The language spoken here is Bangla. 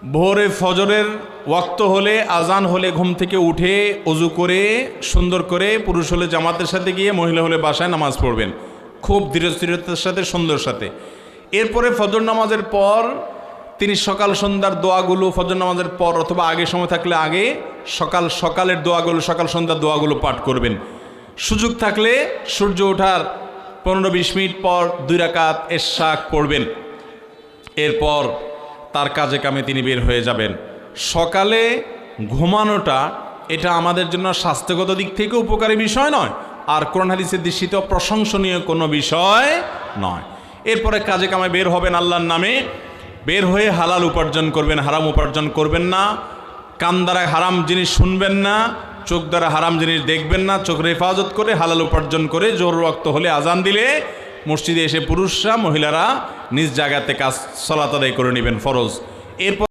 ভোরে ফজরের ওয়াক্ত হলে, আজান হলে ঘুম থেকে উঠে ওযু করে সুন্দর করে, পুরুষ হলে জামাতের সাথে গিয়ে, মহিলা হলে বাসায় নামাজ পড়বেন খুব ধীরস্থিরতার সাথে, সুন্দর সাথে। এরপরে ফজর নামাজের পর তিনি সকাল সন্ধ্যার দোয়াগুলো ফজর নামাজের পর অথবা আগে সময় থাকলে আগে সকালের দোয়াগুলো, সকাল সন্ধ্যার দোয়াগুলো পাঠ করবেন। সুযোগ থাকলে সূর্য ওঠার 15-20 মিনিট পর 2 রাকাত ইশরাক পড়বেন। এরপর তার কাজে কামে তিনি বের হয়ে যাবেন। সকালে ঘুমানোটা এটা আমাদের জন্য স্বাস্থ্যগত দিক থেকে উপকারী বিষয় নয়, আর কোরআন হাদিসের দৃষ্টিতেও প্রশংসনীয় কোনো বিষয় নয়। এরপরে কাজে কামে বের হবেন আল্লাহর নামে, বের হয়ে হালাল উপার্জন করবেন, হারাম উপার্জন করবেন না। কান দ্বারা হারাম জিনিস শুনবেন না, চোখ দ্বারা হারাম জিনিস দেখবেন না। চোখের হেফাজত করে হালাল উপার্জন করে জোহর ওয়াক্ত হলে আজান দিলে মসজিদে এসে পুরুষরা মহিলারা নিজ জায়গাতে কাজ সালাত আদায় করে নেবেন ফরজ। এরপর